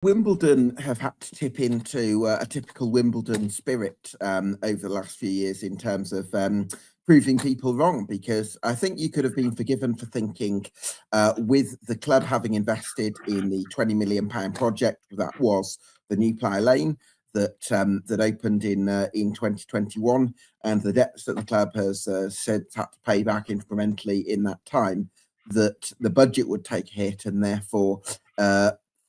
Wimbledon have had to tip into a typical Wimbledon spirit over the last few years in terms of proving people wrong, because I think you could have been forgiven for thinking with the club having invested in the £20 million project that was the New Plough Lane that opened in 2021, and the debts that the club has said had to pay back incrementally in that time, that the budget would take a hit, and therefore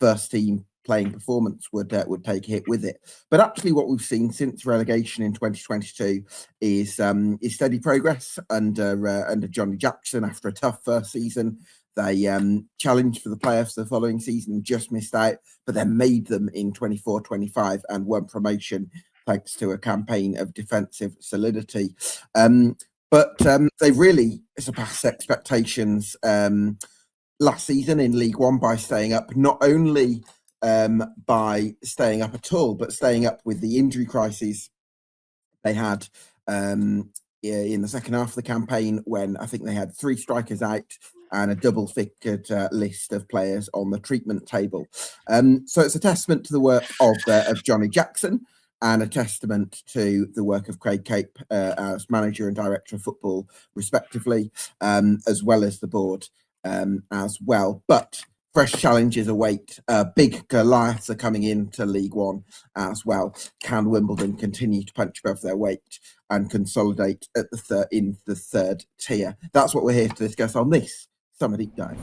first team playing performance would take a hit with it. But actually what we've seen since relegation in 2022 is steady progress under Johnnie Jackson. After a tough first season, they challenged for the playoffs the following season, just missed out, but then made them in 24-25 and won promotion thanks to a campaign of defensive solidity. But they really surpassed expectations last season in League One by staying up, not only by staying up at all, but staying up with the injury crises they had in the second half of the campaign, when I think they had 3 strikers out and a double-figured list of players on the treatment table. So it's a testament to the work of Johnnie Jackson, and a testament to the work of Craig Cape as manager and director of football, respectively, as well as the board as well. But fresh challenges await. Big Goliaths are coming into League One as well. Can Wimbledon continue to punch above their weight and consolidate at in the third tier? That's what we're here to discuss on this Summer Deep Dive.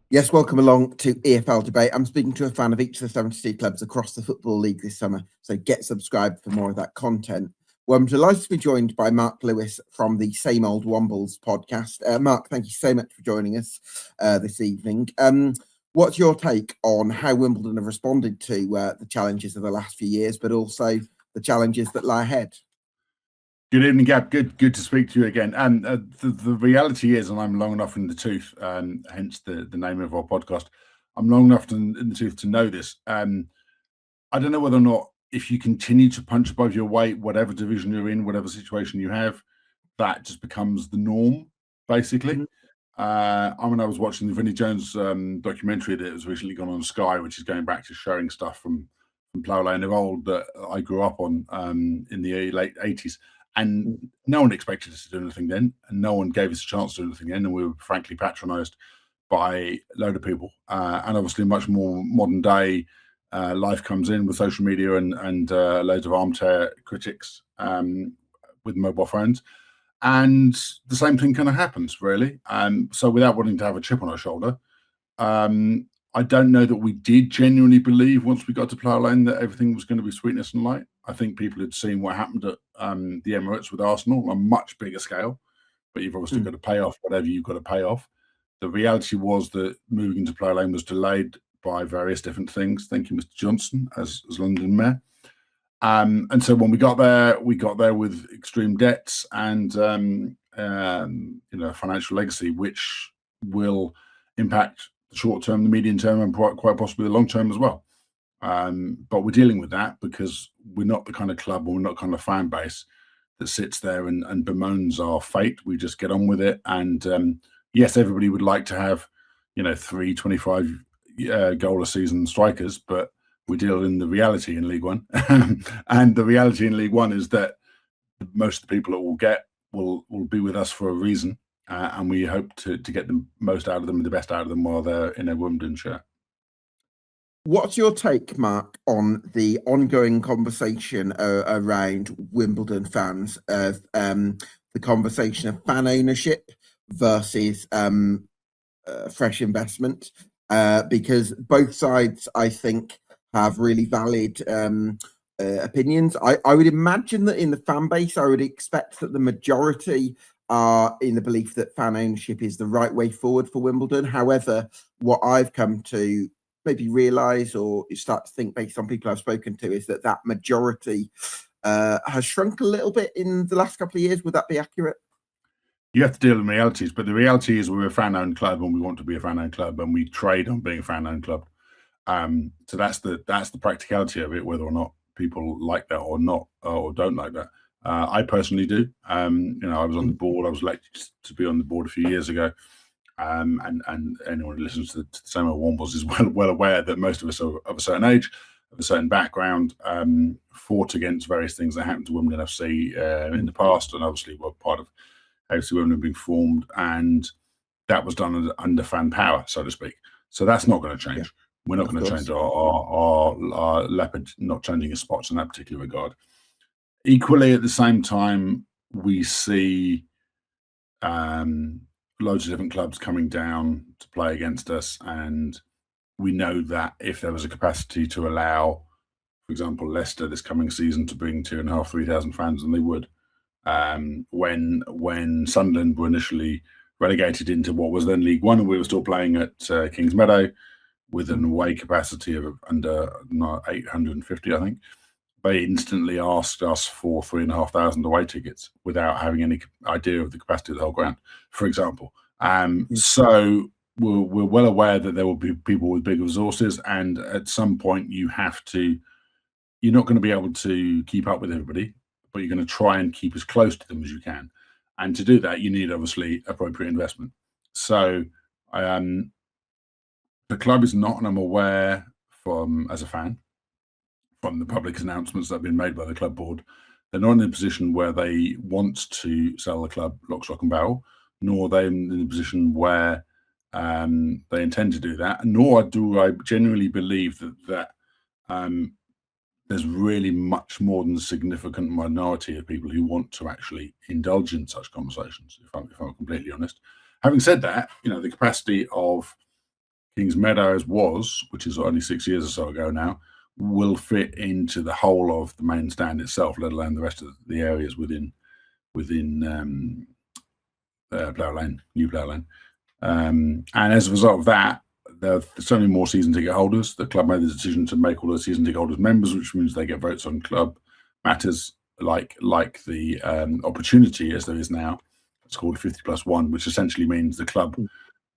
Yes, welcome along to EFL Debate. I'm speaking to a fan of each of the 72 clubs across the Football League this summer, so get subscribed for more of that content. Well, I'm delighted to be joined by Mark Lewis from the Same Old Wombles podcast. Mark, thank you so much for joining us this evening. What's your take on how Wimbledon have responded to the challenges of the last few years, but also the challenges that lie ahead? Good evening, Gab. Good to speak to you again. The reality is, and I'm long enough in the tooth, hence the name of our podcast, I'm long enough in the tooth to know this. I don't know whether or not, if you continue to punch above your weight, whatever division you're in, whatever situation you have, that just becomes the norm, basically. Mm-hmm. I was watching the Vinnie Jones documentary that was recently gone on Sky, which is going back to showing stuff from Plough Lane of old that I grew up on in the late 80s. And no one expected us to do anything then, and no one gave us a chance to do anything then, and we were frankly patronised by a load of people. And obviously much more modern day life comes in with social media and loads of armchair critics with mobile phones. And the same thing kind of happens, really. So without wanting to have a chip on our shoulder, I don't know that we did genuinely believe once we got to Plough Lane that everything was going to be sweetness and light. I think people had seen what happened at the Emirates with Arsenal on a much bigger scale, but you've obviously got to pay off whatever you've got to pay off. The reality was that moving into Plough Lane was delayed by various different things. Thank you, Mr. Johnson, as London Mayor. And so when we got there with extreme debts and financial legacy, which will impact the short term, the medium term, and quite possibly the long term as well. But we're dealing with that because we're not the kind of club, or we're not the kind of fan base that sits there and bemoans our fate. We just get on with it. And yes, everybody would like to have 3 25 goal a season strikers, but we deal in the reality in League One. And the reality in League One is that most of the people that we'll get will be with us for a reason. And we hope to get the most out of them and the best out of them while they're in a Wimbledon shirt. What's your take, Mark, on the ongoing conversation around Wimbledon fans, of the conversation of fan ownership versus fresh investment? Because both sides, I think, have really valid opinions. I would imagine that in the fan base, I would expect that the majority are in the belief that fan ownership is the right way forward for Wimbledon. However, what I've come to maybe realise, or start to think based on people I've spoken to, is that majority has shrunk a little bit in the last couple of years. Would that be accurate? You have to deal with realities, but the reality is we're a fan-owned club and we want to be a fan-owned club, and we trade on being a fan-owned club. So that's the practicality of it, whether or not people like that or not, or don't like that. I personally do. I was on the board. I was elected to be on the board a few years ago, And anyone who listens to the Same Old Wombles is well aware that most of us are of a certain age, of a certain background, fought against various things that happened to Wimbledon FC in the past, and obviously were part of AFC Wimbledon being formed, and that was done under fan power, so to speak. So that's not going to change. Yeah, we're not going to change our leopard not changing his spots in that particular regard. Equally, at the same time, we see loads of different clubs coming down to play against us, and we know that if there was a capacity to allow, for example, Leicester this coming season to bring 2,500, 3,000 fans, and they would. When Sunderland were initially relegated into what was then League One, and we were still playing at Kings Meadow with an away capacity of under 850, I think, they instantly asked us for 3,500 away tickets without having any idea of the capacity of the whole ground, for example. So we're well aware that there will be people with big resources, and at some point you're not going to be able to keep up with everybody, but you're going to try and keep as close to them as you can. And to do that, you need obviously appropriate investment. So the club is not, and I'm aware as a fan, from the public announcements that have been made by the club board, they're not in a position where they want to sell the club lock, stock and barrel, nor are they in a position where they intend to do that, nor do I genuinely believe that there's really much more than a significant minority of people who want to actually indulge in such conversations, if I'm completely honest. Having said that, the capacity of Kings Meadows which is only 6 years or so ago now, will fit into the whole of the main stand itself, let alone the rest of the areas within Plough Lane, New Plough Lane. And as a result of that, there's certainly more season ticket holders. The club made the decision to make all the season ticket holders members, which means they get votes on club matters like the opportunity as there is now. It's called 50+1, which essentially means the club,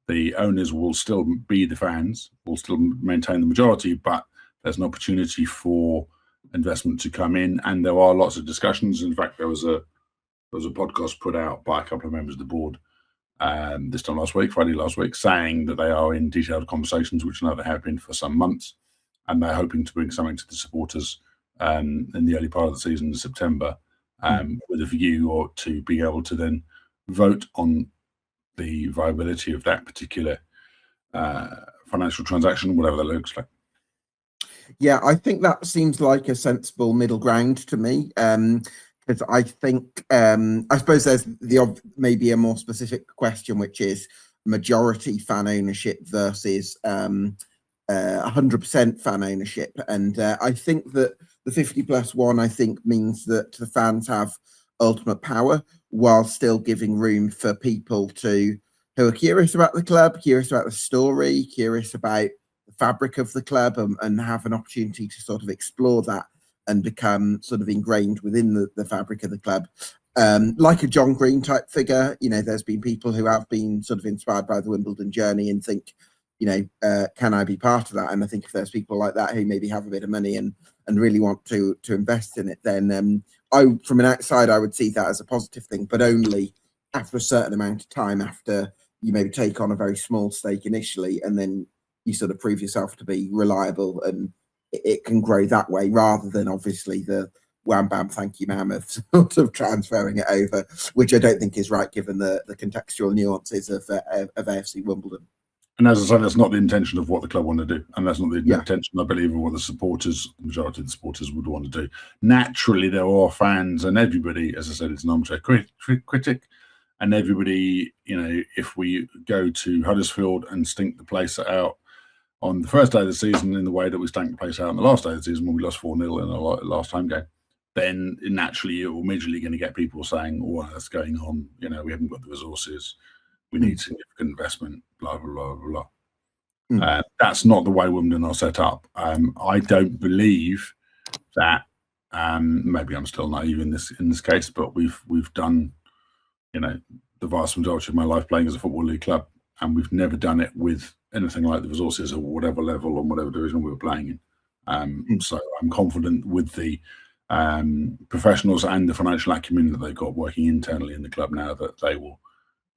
the owners will still be the fans, will still maintain the majority, but there's an opportunity for investment to come in, and there are lots of discussions. In fact, there was a podcast put out by a couple of members of the board this time Friday last week, saying that they are in detailed conversations, which I know they have been for some months, and they're hoping to bring something to the supporters in the early part of the season in September, with a view or to be able to then vote on the viability of that particular financial transaction, whatever that looks like. Yeah, I think that seems like a sensible middle ground to me. Because I think, I suppose there's maybe a more specific question, which is majority fan ownership versus 100% fan ownership. And I think that the 50+1, I think, means that the fans have ultimate power while still giving room for people who are curious about the club, curious about the story, curious about the fabric of the club, and have an opportunity to sort of explore that and become sort of ingrained within the fabric of the club. Like a John Green type figure, there's been people who have been sort of inspired by the Wimbledon journey and think, can I be part of that? And I think if there's people like that who maybe have a bit of money and really want to invest in it, then from an outside, I would see that as a positive thing, but only after a certain amount of time, after you maybe take on a very small stake initially, and then you sort of prove yourself to be reliable, and it can grow that way, rather than obviously the wham bam thank you ma'am of sort of transferring it over, which I don't think is right given the contextual nuances of AFC Wimbledon. And as I said, that's not the intention of what the club want to do, and that's not the intention, I believe, of what the majority of the supporters would want to do. Naturally, there are fans, and everybody, as I said, it's an armchair critic, and everybody, if we go to Huddersfield and stink the place out on the first day of the season in the way that we stank the place out on the last day of the season when we lost 4-0 in our last home game, then naturally you're immediately going to get people saying, "Oh, that's going on. We haven't got the resources. We need significant investment." Blah blah blah blah. That's not the way Wimbledon are set up. I don't believe that. Maybe I'm still naive in this case, but we've done, the vast majority of my life playing as a football league club, and we've never done it with anything like the resources at whatever level and whatever division we were playing in. So I'm confident with the professionals and the financial acumen that they've got working internally in the club now that they will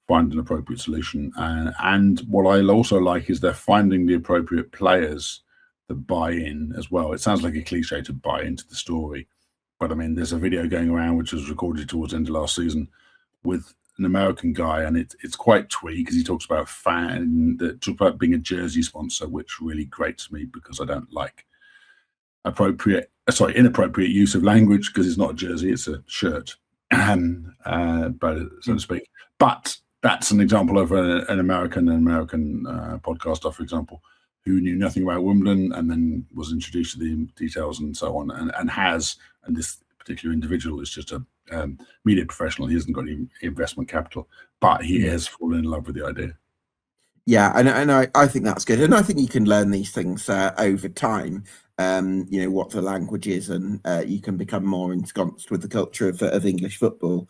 find an appropriate solution. And what I also like is they're finding the appropriate players that buy in as well. It sounds like a cliche to buy into the story, but I mean, there's a video going around which was recorded towards the end of last season with an American guy, and it's quite twee because he talks about being a jersey sponsor, which really grates me because I don't like inappropriate use of language, because it's not a jersey, it's a shirt, but so to speak. But that's an example of an American podcaster, for example, who knew nothing about Wimbledon and then was introduced to the details and so on, and this particular individual is just a media professional. He hasn't got any investment capital, but he has fallen in love with the idea. Yeah, and I think that's good, and I think you can learn these things over time. What the language is, and you can become more ensconced with the culture of English football.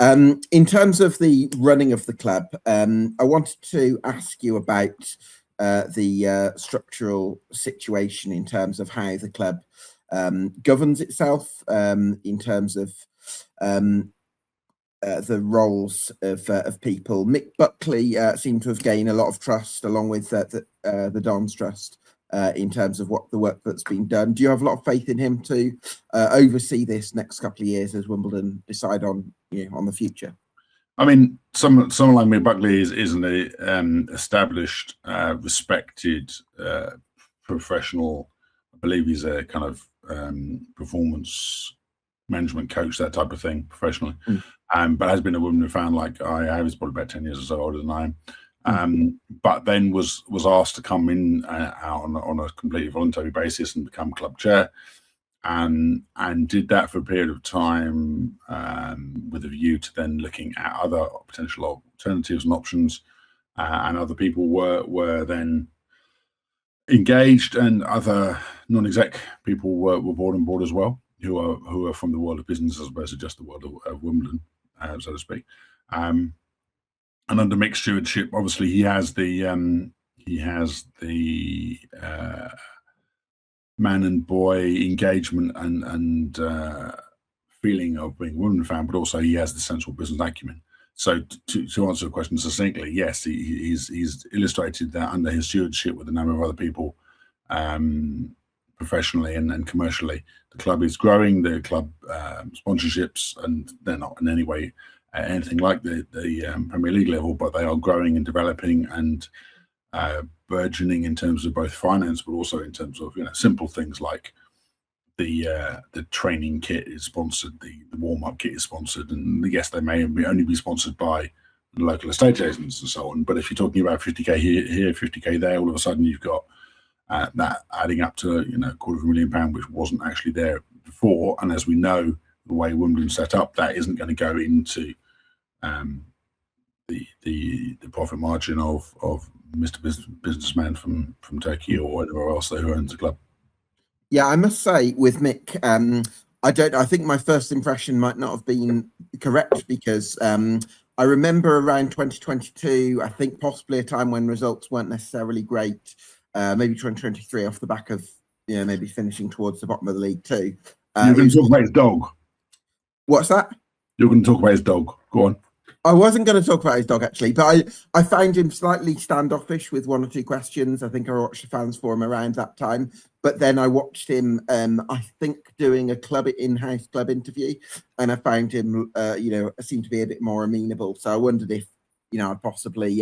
In terms of the running of the club, I wanted to ask you about the structural situation in terms of how the club governs itself, in terms of the roles of people. Mick Buckley seemed to have gained a lot of trust, along with the Don's trust, in terms of what the work that's been done. Do you have a lot of faith in him to oversee this next couple of years as Wimbledon decide on the future? I mean, someone like Mick Buckley is an established, respected professional. I believe he's a kind of performance management coach, that type of thing, professionally. But has been a Wimbledon fan like I have. He's probably about 10 years or so older than I am. But then was asked to come in out on a completely voluntary basis and become club chair, and did that for a period of time, with a view to then looking at other potential alternatives and options, and other people were then engaged, and other non-exec people were brought on board as well, who are from the world of business as opposed to just the world of Wimbledon, so to speak. And under Mick's stewardship, obviously he has the man and boy engagement and feeling of being a Wimbledon fan, but also he has the central business acumen. So to answer the question succinctly, yes, he's illustrated that under his stewardship with a number of other people, professionally and commercially, the club is growing. The club sponsorships, and they're not in any way anything like the Premier League level, but they are growing and developing and burgeoning in terms of both finance, but also in terms of simple things like the training kit is sponsored, the warm-up kit is sponsored, and yes, they may only be sponsored by local estate agents and so on. But if you're talking about 50k here, 50k there, all of a sudden you've got that adding up to £250,000, which wasn't actually there before. And as we know, the way Wimbledon's set up, that isn't going to go into the profit margin of Mr. Businessman from Turkey or whatever else who owns the club. Yeah, I must say with Mick, I think my first impression might not have been correct, because I remember around 2022, I think possibly a time when results weren't necessarily great, maybe 2023, off the back of maybe finishing towards the bottom of the league too. You're going to talk about his dog. What's that? You're going to talk about his dog. Go on. I wasn't going to talk about his dog, actually, but I found him slightly standoffish with one or two questions. I think I watched the fans forum around that time, but then I watched him, I think, doing a in-house club interview, and I found him, seemed to be a bit more amenable. So I wondered if, I'd possibly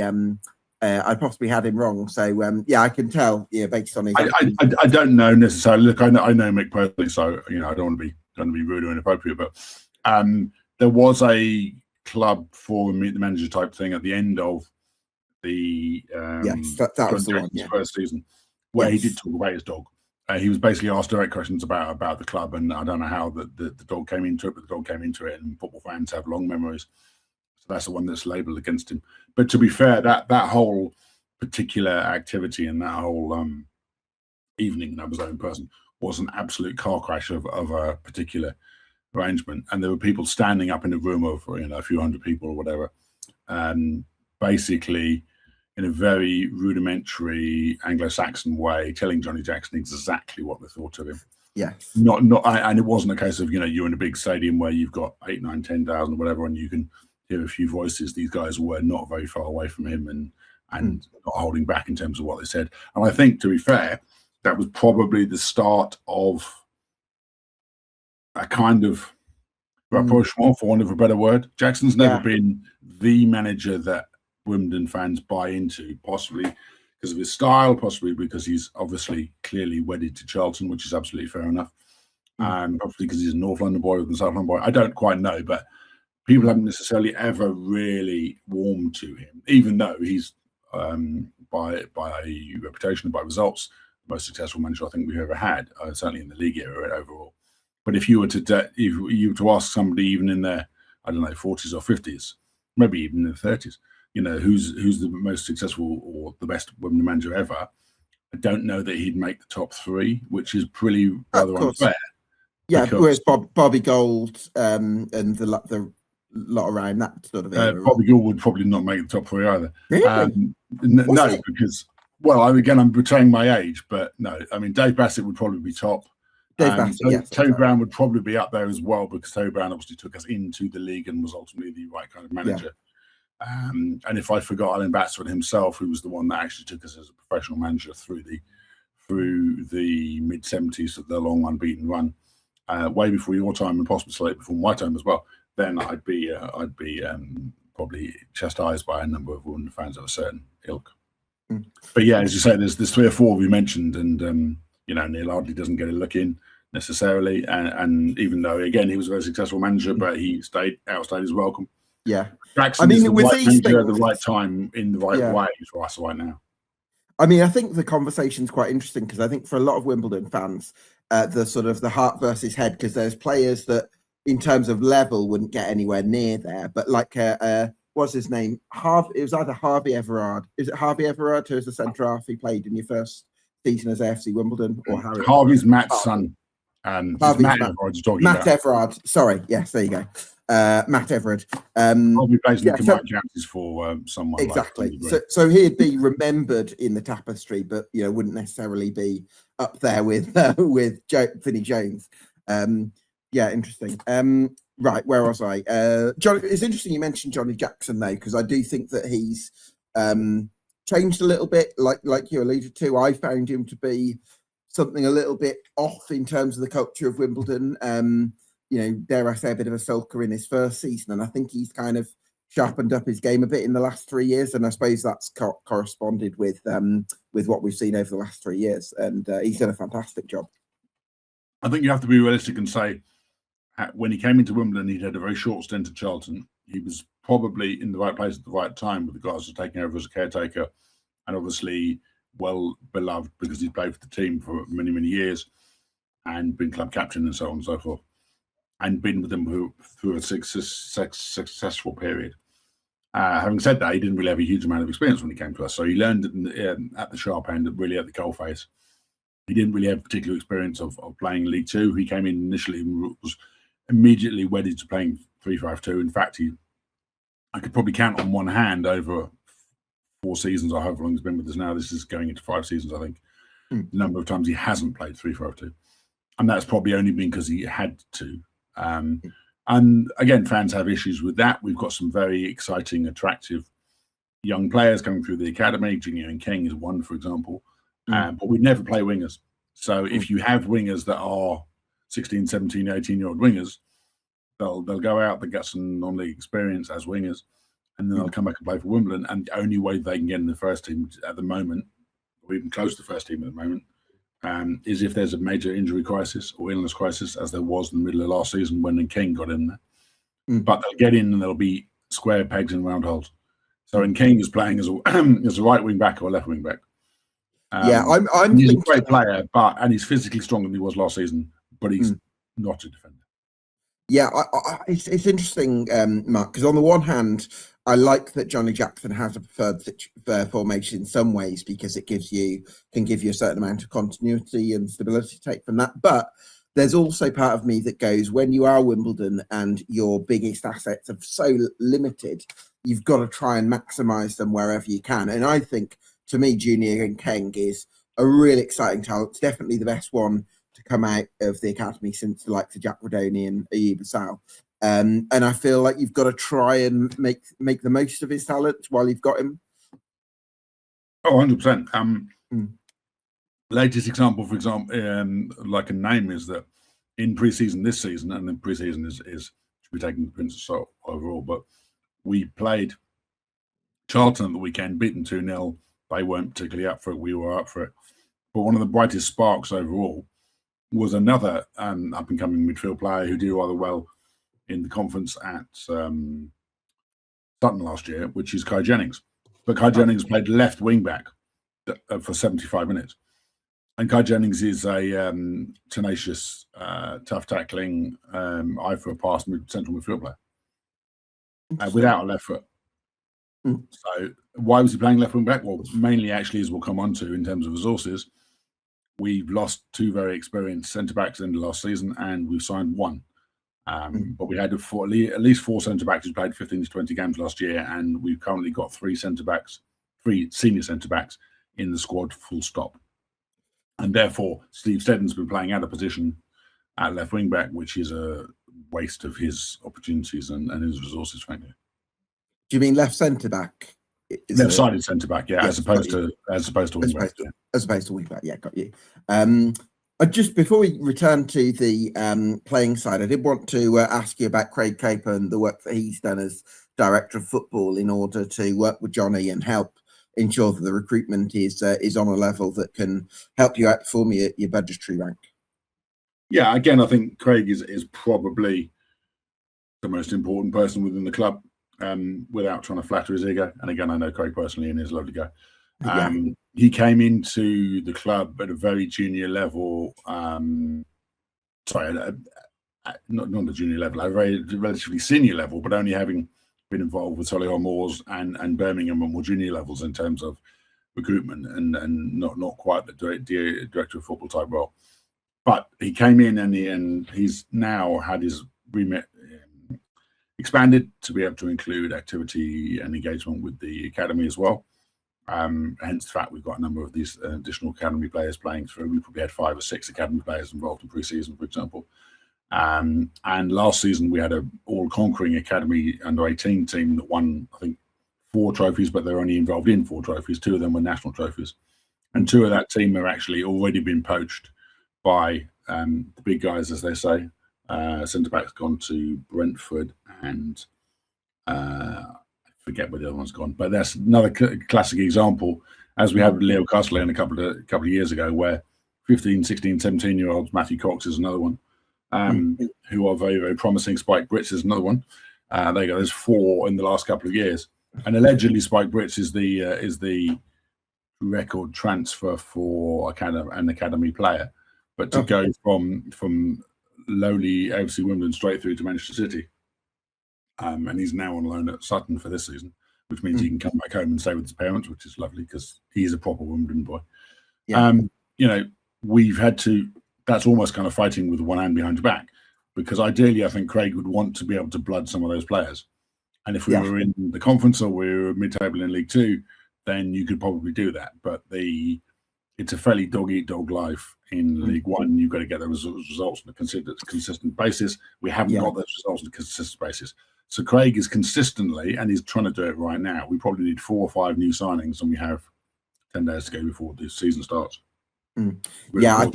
had him wrong. So I can tell, based on his. I don't know necessarily. Look, I know Mick personally, so I don't want to be rude or inappropriate, but there was a club for Meet the Manager type thing at the end of the that was the one, first season, where he did talk about his dog. He was basically asked direct questions about the club, and I don't know how the dog came into it, but the dog came into it, and football fans have long memories. So that's the one that's labelled against him. But to be fair, that whole particular activity and that whole evening, and I was there in person, was an absolute car crash of a particular arrangement, and there were people standing up in a room of a few hundred people or whatever, basically in a very rudimentary Anglo-Saxon way, telling Johnnie Jackson exactly what they thought of him. Yes. And it wasn't a case of you're in a big stadium where you've got 8, 9, 10,000 or whatever, and you can hear a few voices. These guys were not very far away from him and not holding back in terms of what they said. And I think, to be fair, that was probably the start of a kind of rapprochement, for want of a better word. Jackson's never been the manager that Wimbledon fans buy into, possibly because of his style, possibly because he's obviously clearly wedded to Charlton, which is absolutely fair enough. Probably because he's a North London boy with a South London boy. I don't quite know, but people haven't necessarily ever really warmed to him, even though he's by reputation and by results the most successful manager I think we've ever had, certainly in the league era overall. But if you were to ask somebody even in their, I don't know, 40s or 50s, maybe even in their 30s, who's the most successful or the best Wimbledon manager ever, I don't know that he'd make the top three, which is pretty rather unfair. Yeah, whereas Bobby Gold and the lot around that sort of area. Bobby Gould would probably not make the top three either. Really? No, because, I'm betraying my age, but no. I mean, Dave Bassett would probably be top. Toby Brown would probably be up there as well, because Toby Brown obviously took us into the league and was ultimately the right kind of manager. And if I forgot Alan Batsford himself, who was the one that actually took us as a professional manager through the mid-70s of the long unbeaten run, way before your time and possibly slightly before my time as well, then I'd be probably chastised by a number of Wimbledon fans of a certain ilk. But yeah, as you say, there's three or four we mentioned, and Neil Ardley doesn't get a look in necessarily, and even though again he was a very successful manager, but he outstayed his welcome. Yeah, Jackson is the right manager at the right time in the right way for us right now. I mean, I think the conversation's quite interesting, because I think for a lot of Wimbledon fans, the sort of the heart versus head, because there's players that in terms of level wouldn't get anywhere near there, but like what's his name? It was either Harvey Everard. Is it Harvey Everard who was the centre half he played in your first season as AFC Wimbledon, or Harry? Harvey's Matt's son. Matt Everard. Sorry, yes, there you go. Matt Everard. Probably plays in the combined counties for someone. Exactly. So he'd be remembered in the tapestry, but wouldn't necessarily be up there with Vinnie Jones. Interesting. Right, where was I? John, it's interesting you mentioned Johnnie Jackson though, because I do think that he's changed a little bit, like you alluded to. I found him to be something a little bit off in terms of the culture of Wimbledon. Dare I say, a bit of a sulker in his first season, and I think he's kind of sharpened up his game a bit in the last 3 years, and I suppose that's corresponded with what we've seen over the last 3 years, and he's done a fantastic job. I think you have to be realistic and say, when he came into Wimbledon, he'd had a very short stint at Charlton. He was probably in the right place at the right time with regards to taking over as a caretaker, and obviously well beloved because he'd played for the team for many, many years and been club captain and so on and so forth, and been with them through a successful period. Having said that, he didn't really have a huge amount of experience when he came to us, so he learned at the sharp end, really at the coalface. He didn't really have particular experience of playing League Two. He came in initially and was immediately wedded to playing 3-5-2. In fact, I could probably count on one hand over 4 seasons, or however long he's been with us now. This is going into 5 seasons, I think. The number of times he hasn't played 3-5-2. And that's probably only been because he had to. And again, fans have issues with that. We've got some very exciting, attractive young players coming through the academy. Junior and King is one, for example. But we never play wingers. So if you have wingers that are 16, 17, 18-year-old wingers, they'll go out, they'll get some non-league experience as wingers, and then they'll come back and play for Wimbledon. And the only way they can get in the first team at the moment, or even close to the first team at the moment, is if there's a major injury crisis or illness crisis, as there was in the middle of last season when King got in there. But they'll get in and they'll be square pegs in round holes. So King is playing as a right wing back or left wing back. He's a great player, and he's physically stronger than he was last season, but he's not a defender. Yeah, it's interesting, Mark, because on the one hand, I like that Johnnie Jackson has a preferred formation in some ways, because it can give you a certain amount of continuity and stability to take from that. But there's also part of me that goes, when you are Wimbledon and your biggest assets are so limited, you've got to try and maximise them wherever you can. And I think, to me, Junior and King is a really exciting talent. It's definitely the best one to come out of the academy since the likes of Jack Rodoni and Ayub Assal. And I feel like you've got to try and make the most of his talent while you've got him. Oh, 100%. Latest example, for example, like a name is that in pre-season this season, and then pre-season is should be taking the Prince of Salt overall, but we played Charlton at the weekend, beaten 2-0. They weren't particularly up for it. We were up for it. But one of the brightest sparks overall was another up-and-coming midfield player who did rather well in the conference at Sutton last year, which is Kai Jennings. But Kai Jennings played left wing-back for 75 minutes. And Kai Jennings is a tenacious, tough tackling, eye for a pass central midfield player without a left foot. So why was he playing left wing back? Well, mainly actually, as we'll come on to in terms of resources, we've lost 2 very experienced centre backs in the last season, and we've signed 1. But we had at least 4 centre backs who played 15 to 20 games last year, and we've currently got 3 senior centre backs in the squad, full stop. And therefore, Steve Steddon's been playing out of position at left wing back, which is a waste of his opportunities and his resources, frankly. Do you mean left centre back? Left-sided centre back, yeah, as opposed to wing back. As opposed to wing back, yeah, got you. Just before we return to the playing side, I did want to ask you about Craig Caper and the work that he's done as director of football in order to work with Johnnie and help ensure that the recruitment is on a level that can help you outperform your budgetary rank. Yeah, again, I think Craig is probably the most important person within the club, without trying to flatter his ego. And again, I know Craig personally and he's a lovely guy. He came into the club at a very junior level. Not the junior level, a very relatively senior level, but only having been involved with Solihull Moors and Birmingham on more junior levels in terms of recruitment and not quite the director of football type role. But he came in and he's now had his remit expanded to be able to include activity and engagement with the academy as well. Hence the fact we've got a number of these additional academy players playing through. We probably had 5 or 6 academy players involved in pre-season, for example. And last season we had an all-conquering academy under-18 team that won, I think, 4 trophies, but they're only involved in 4 trophies. 2 of them were national trophies. And 2 of that team have actually already been poached by the big guys, as they say. Centre-back's gone to Brentford and I forget where the other one's gone. But that's another classic example, as we had with Leo Castley a couple of years ago, where 15, 16, 17-year-olds, Matthew Cox is another one, who are very, very promising. Spike Brits is another one. There you go. There's 4 in the last couple of years. And allegedly Spike Brits is the record transfer for an academy player. But to go from lowly AFC Wimbledon straight through to Manchester City. And he's now on loan at Sutton for this season, which means he can come back home and stay with his parents, which is lovely because he's a proper Wimbledon boy. We've had to, that's almost kind of fighting with one hand behind your back, because ideally I think Craig would want to be able to blood some of those players. And if we were in the conference or we were mid-table in League 2, then you could probably do that. But it's a fairly dog-eat-dog life in League 1. You've got to get those results on a consistent basis. We haven't got those results on a consistent basis. So Craig is consistently, and he's trying to do it right now. We probably need 4 or 5 new signings, and we have 10 days to go before the season starts. I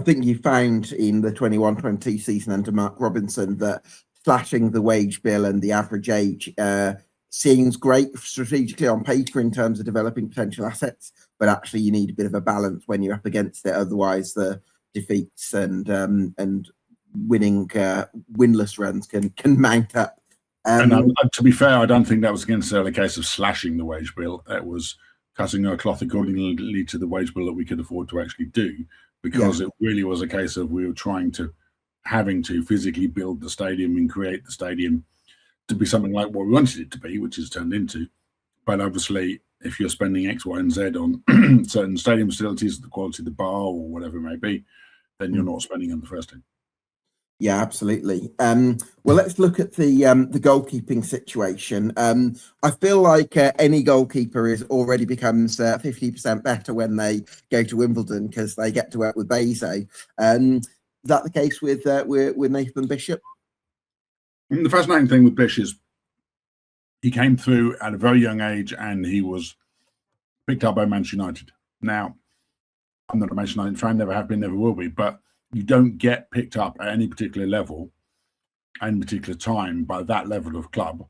think you found in the 21-22 season under Mark Robinson that slashing the wage bill and the average age seems great strategically on paper in terms of developing potential assets, but actually you need a bit of a balance when you're up against it. Otherwise, the defeats and winning winless runs can mount up. And to be fair, I don't think that was necessarily a case of slashing the wage bill. It was cutting our cloth accordingly to the wage bill that we could afford to actually do, because it really was a case of we were having to physically build the stadium and create the stadium to be something like what we wanted it to be, which is turned into. But obviously, if you're spending X, Y, and Z on certain stadium facilities, the quality of the bar or whatever it may be, then you're not spending on the first team. Yeah, absolutely. Well, let's look at the goalkeeping situation. I feel like any goalkeeper already becomes 50% better when they go to Wimbledon because they get to work with Bezo. Is that the case with Nathan Bishop? The fascinating thing with Bish is he came through at a very young age and he was picked up by Manchester United. Now, I'm not a Manchester United fan, never have been, never will be, but you don't get picked up at any particular level and particular time by that level of club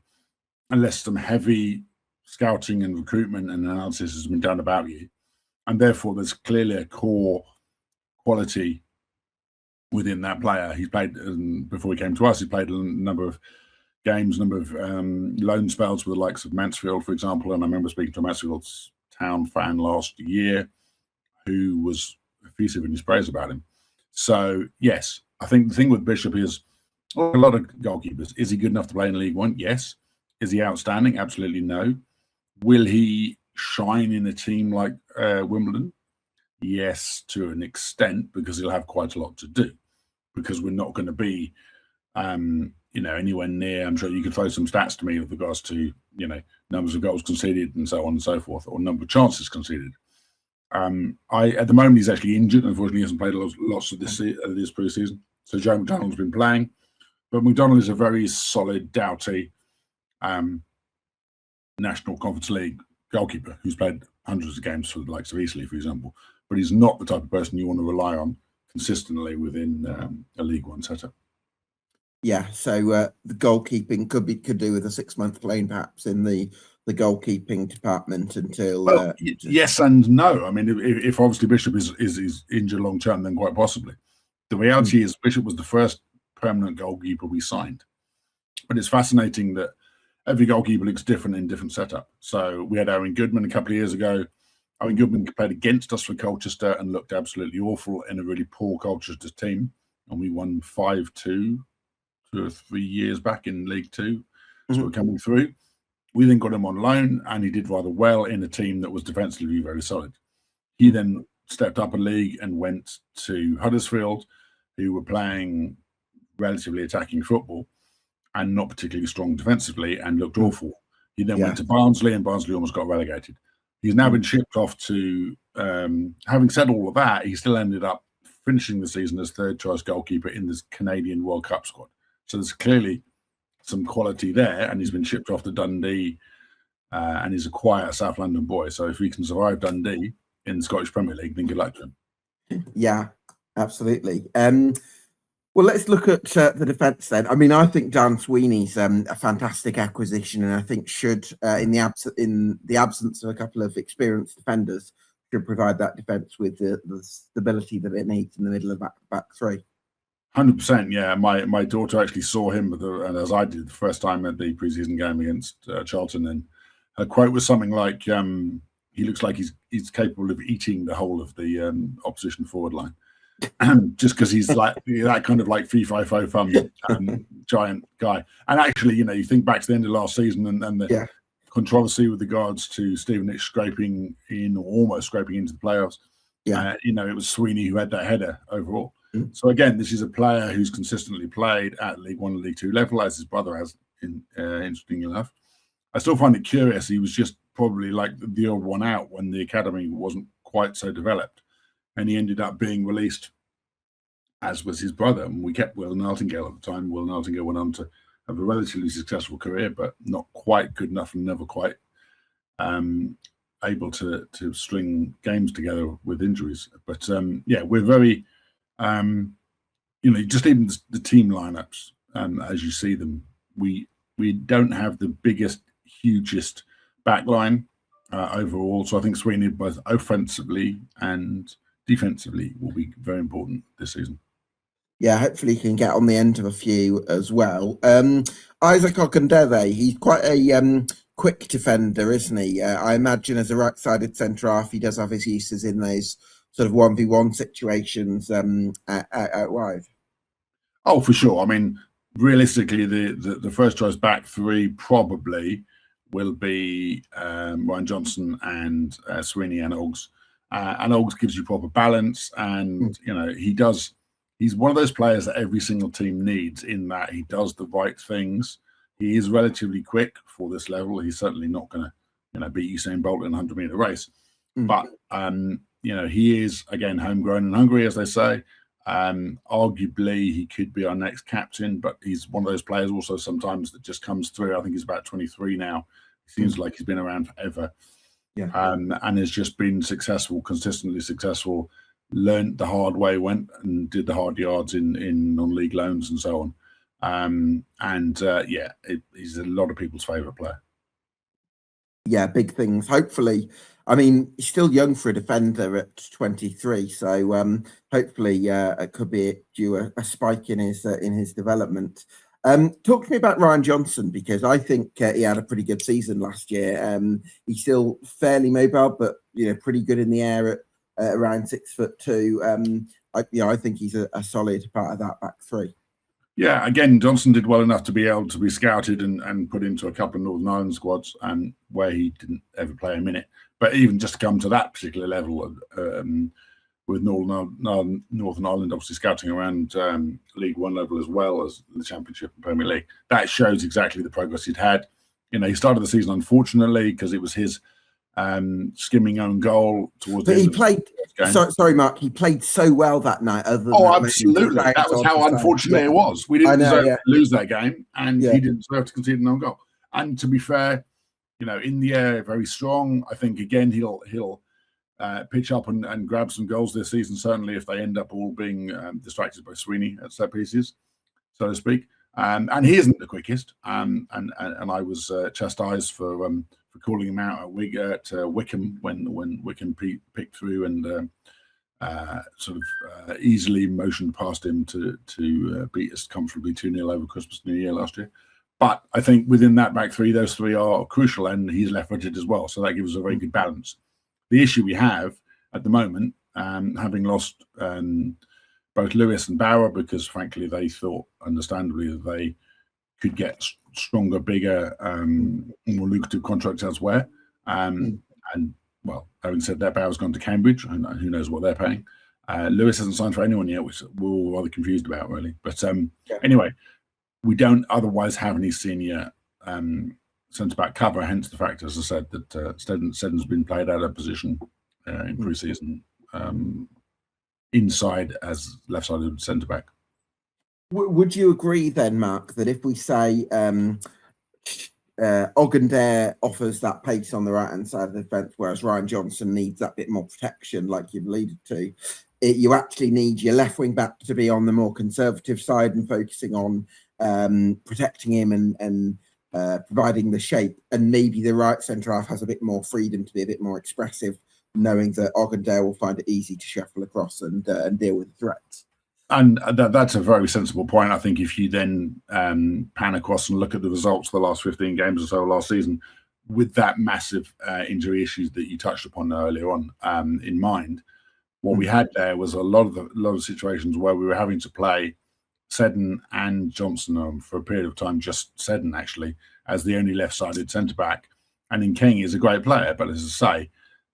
unless some heavy scouting and recruitment and analysis has been done about you. And therefore, there's clearly a core quality within that player. He's played, before he came to us, he played a number of games, number of loan spells with the likes of Mansfield, for example. And I remember speaking to a Mansfield Town fan last year who was effusive in his praise about him. So, yes, I think the thing with Bishop is a lot of goalkeepers. Is he good enough to play in League One? Yes. Is he outstanding? Absolutely no. Will he shine in a team like Wimbledon? Yes, to an extent, because he'll have quite a lot to do. Because we're not going to be, anywhere near. I'm sure you could throw some stats to me with regards to, numbers of goals conceded and so on and so forth, or number of chances conceded. At the moment, he's actually injured. Unfortunately, he hasn't played lots of this pre-season. So Joe McDonald's been playing, but McDonald is a very solid, doughty National Conference League goalkeeper who's played hundreds of games for the likes of Eastleigh, for example. But he's not the type of person you want to rely on consistently within a League One setup. Yeah, so the goalkeeping could do with a 6-month lane perhaps in the goalkeeping department until. Well, yes and no. I mean, if obviously Bishop is injured long term, then quite possibly. The reality is Bishop was the first permanent goalkeeper we signed. But it's fascinating that every goalkeeper looks different in different setup. So we had Owen Goodman a couple of years ago. Owen Goodman played against us for Colchester and looked absolutely awful in a really poor Colchester team. And we won 5-2 2 or 3 years back in League Two. So we're coming through. We then got him on loan and he did rather well in a team that was defensively very solid. He then stepped up a league and went to Huddersfield, who were playing relatively attacking football and not particularly strong defensively and looked awful. He then went to Barnsley and Barnsley almost got relegated. He's now been shipped off to, having said all of that, he still ended up finishing the season as third choice goalkeeper in this Canadian World Cup squad. So there's clearly some quality there, and he's been shipped off to Dundee, and he's a quiet South London boy. So if he can survive Dundee in the Scottish Premier League, then good luck to him. Yeah, absolutely. Well, let's look at the defence then. I mean, I think Dan Sweeney's a fantastic acquisition, and I think should, in the absence of a couple of experienced defenders, should provide that defence with the stability that it needs in the middle of back three. 100%, yeah. My daughter actually saw him, and as I did the first time at the preseason game against Charlton, and her quote was something like, "He looks like he's capable of eating the whole of the opposition forward line." Just because he's like that kind of like fee-fi-fo-fum giant guy. And actually, you think back to the end of last season and the controversy with regards to Stevenage scraping in or almost scraping into the playoffs. Yeah, it was Sweeney who had that header overall. So again, this is a player who's consistently played at League One and League Two level, as his brother has. Interestingly enough, I still find it curious. He was just probably like the odd one out when the academy wasn't quite so developed. And he ended up being released, as was his brother. And we kept Will Nightingale at the time. Will Nightingale went on to have a relatively successful career, but not quite good enough and never quite able to string games together with injuries. But we're very, just even the team lineups as you see them, we don't have the biggest, hugest back line overall. So I think Sweeney, both offensively and defensively, will be very important this season. Yeah, hopefully he can get on the end of a few as well. Isaac Ogundere, he's quite a quick defender, isn't he? I imagine as a right-sided centre-half, he does have his uses in those sort of 1v1 situations out wide. Oh, for sure. I mean, realistically, the first choice back three probably will be Ryan Johnson and Sweeney and Oggs. And Oggs gives you proper balance, and he's one of those players that every single team needs in that he does the right things. He is relatively quick for this level. He's certainly not going to beat Usain Bolt in a 100-meter race. But he is, again, homegrown and hungry, as they say. Arguably, he could be our next captain, but he's one of those players also sometimes that just comes through. I think he's about 23 now. He seems like he's been around forever. Yeah. And has just been successful, consistently successful, learned the hard way, went and did the hard yards in non-league loans and so on. He's a lot of people's favourite player. Yeah, big things. Hopefully, I mean, he's still young for a defender at 23, so hopefully it could be due a spike in his development. Talk to me about Ryan Johnson, because I think he had a pretty good season last year. He's still fairly mobile, but pretty good in the air at around 6'2". I think he's a solid part of that back three. Yeah, again, Johnson did well enough to be able to be scouted and put into a couple of Northern Ireland squads, where he didn't ever play a minute. But even just to come to that particular level, with Northern Ireland obviously scouting around League One level as well as the Championship and Premier League, that shows exactly the progress he'd had. He started the season unfortunately because it was his skimming own goal towards the end. But he played. Sorry, Mark. He played so well that night. Absolutely. That was how unfortunate it was. We didn't deserve to lose that game, and he didn't deserve to concede an own goal. And to be fair, in the air, very strong. I think again he'll pitch up and grab some goals this season. Certainly, if they end up all being distracted by Sweeney at set pieces, so to speak. And he isn't the quickest. And I was chastised for calling him out at Wickham when Wickham picked through and easily motioned past him to beat us comfortably 2-0 over Christmas New Year last year. But I think within that back three, those three are crucial, and he's left-footed as well. So that gives us a very good balance. The issue we have at the moment, having lost both Lewis and Bauer, because frankly they thought, understandably, that they could get stronger, bigger, more lucrative contracts elsewhere. And well, having said that, Bauer's gone to Cambridge, and who knows what they're paying. Lewis hasn't signed for anyone yet, which we're all rather confused about, really. But anyway, we don't otherwise have any senior centre-back cover, hence the fact, as I said, that Steddon's been played out of position in pre-season inside as left-sided centre-back. Would you agree then, Mark, that if we say Ogundare offers that pace on the right-hand side of the defence, whereas Ryan Johnson needs that bit more protection, like you've alluded to, you actually need your left wing back to be on the more conservative side and focusing on protecting him and providing the shape, and maybe the right centre half has a bit more freedom to be a bit more expressive, knowing that Ogundare will find it easy to shuffle across and deal with the threats. And that's a very sensible point. I think if you then pan across and look at the results of the last 15 games or so last season, with that massive injury issues that you touched upon earlier on in mind, what we had there was a lot of situations where we were having to play Seddon and Johnson for a period of time, just Seddon actually, as the only left-sided centre-back. And in King is a great player, but as I say,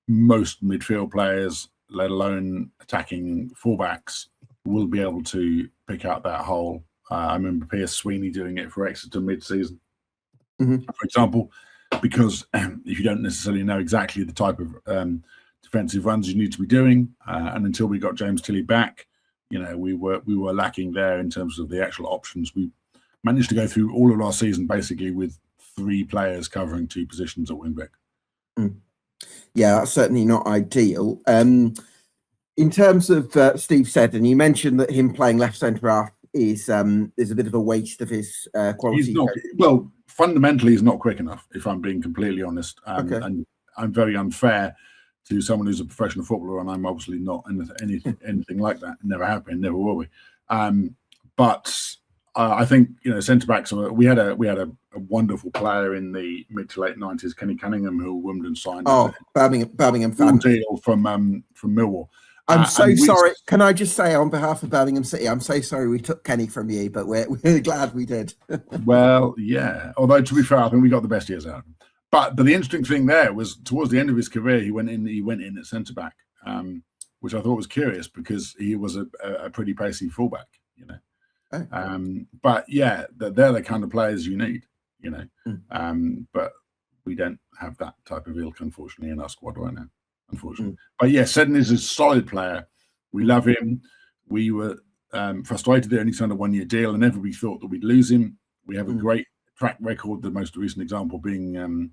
most midfield players, let alone attacking fullbacks, will be able to pick out that hole. I remember Pierce Sweeney doing it for Exeter mid-season, for example, because if you don't necessarily know exactly the type of defensive runs you need to be doing, and until we got James Tilley back, we were lacking there in terms of the actual options. We managed to go through all of last season basically with 3 players covering 2 positions at wingback. Yeah, that's certainly not ideal. In terms of Steve Seddon, you mentioned that him playing left centre half is a bit of a waste of his quality. He's not, well, fundamentally, he's not quick enough, if I'm being completely honest. Okay. And I'm very unfair to someone who's a professional footballer, and I'm obviously not anything like that. Never have been, never will be. But I think centre backs. We had a wonderful player in the mid to late 90s, Kenny Cunningham, who Wimbledon signed. Oh, Birmingham fan deal from Millwall. I'm so sorry. Can I just say on behalf of Birmingham City, I'm so sorry we took Kenny from you, but we're glad we did. Well, yeah. Although to be fair, I think we got the best years out of him. But the interesting thing there was towards the end of his career, he went in at centre back, which I thought was curious because he was a pretty pacey fullback, Oh. But yeah, they're the kind of players you need, But we don't have that type of ilk, unfortunately, in our squad right now. Unfortunately. But yeah, Seddon is a solid player. We love him. We were frustrated that he only signed a 1-year deal, and everybody thought that we'd lose him. We have a great track record, the most recent example being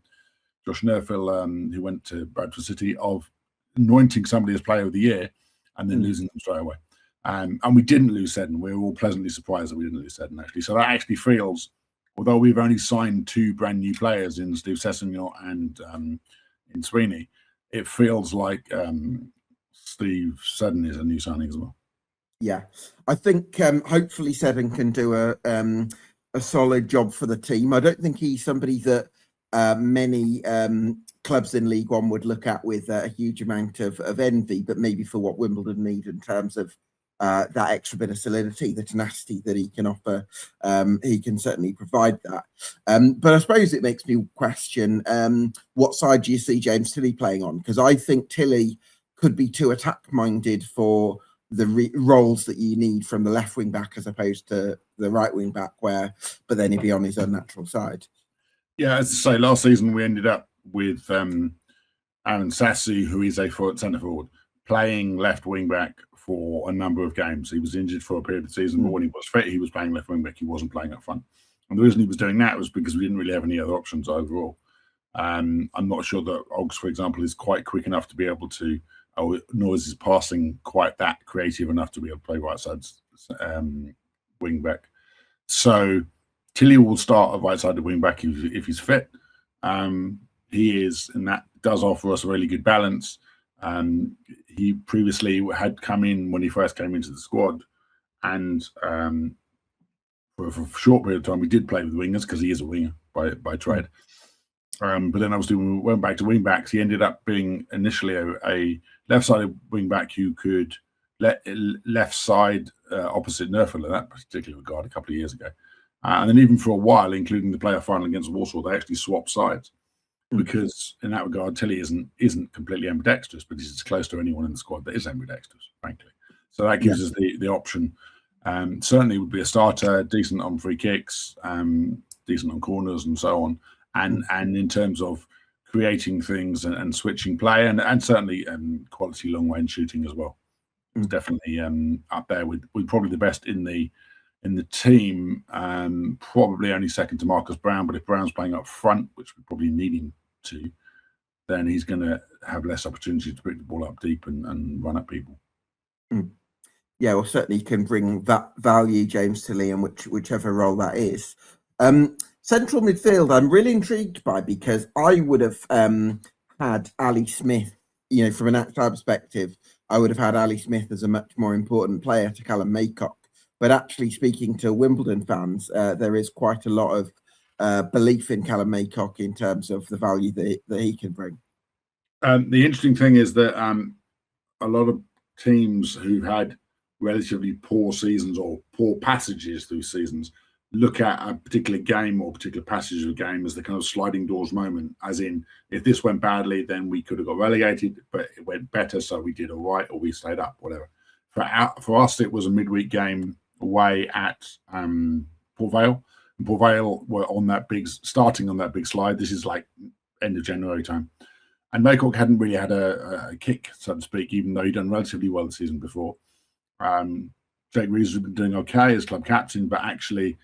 Josh Nerfil, who went to Bradford City, of anointing somebody as player of the year and then losing them straight away. And we didn't lose Seddon. We were all pleasantly surprised that we didn't lose Seddon, actually. So that actually feels, although we've only signed 2 brand new players in Steve Sessegnon and in Sweeney, it feels like Steve Seddon is a new signing as well. Yeah, I think hopefully Seddon can do a solid job for the team. I don't think he's somebody that many clubs in League One would look at with a huge amount of envy, but maybe for what Wimbledon need in terms of that extra bit of solidity, the tenacity that he can offer, he can certainly provide that. But I suppose it makes me question, what side do you see James Tilley playing on? Because I think Tilley could be too attack-minded for the roles that you need from the left wing back as opposed to the right wing back, but then he'd be on his unnatural side. Yeah, as I say, last season we ended up with Aaron Sassi, who is a centre forward, playing left wing back for a number of games. He was injured for a period of the season, but when he was fit, he was playing left wing back. He wasn't playing up front. And the reason he was doing that was because we didn't really have any other options overall. I'm not sure that Oggs, for example, is quite quick enough to be able to, nor is his passing quite that creative enough to be able to play right side wing back. So Tilley will start at right sided wing back if he's fit. He is, and that does offer us a really good balance. He previously had come in when he first came into the squad, and for a short period of time he did play with wingers because he is a winger by trade. But then obviously when we went back to wing backs, he ended up being initially a left-sided wing back who could left side opposite Nerfil in that particular regard a couple of years ago. And then even for a while, including the playoff final against Walsall, they actually swapped sides because in that regard, Tilley isn't completely ambidextrous, but he's as close to anyone in the squad that is ambidextrous, frankly. So that gives us the option. Certainly would be a starter, decent on free kicks, decent on corners and so on. And in terms of creating things and switching play and certainly quality long range shooting as well. It's definitely up there with probably the best in the team, probably only second to Marcus Brown. But if Brown's playing up front, which we probably need him to, then he's going to have less opportunity to pick the ball up deep and run at people. Yeah, well, certainly can bring that value, James Tilley, in whichever role that is. Central midfield, I'm really intrigued by, because I would have had Ali Smith, from an outside perspective, I would have had Ali Smith as a much more important player to Callum Maycock. But actually, speaking to Wimbledon fans, there is quite a lot of belief in Callum Maycock in terms of the value that he can bring. The interesting thing is that a lot of teams who've had relatively poor seasons or poor passages through seasons look at a particular game or particular passage of a game as the kind of sliding doors moment, as in, if this went badly, then we could have got relegated, but it went better, so we did all right, or we stayed up, whatever. For us, it was a midweek game away at Port Vale. And Port Vale were starting on that big slide. This is like end of January time. And Maycock hadn't really had a kick, so to speak, even though he'd done relatively well the season before. Jake Reeves had been doing okay as club captain, but actually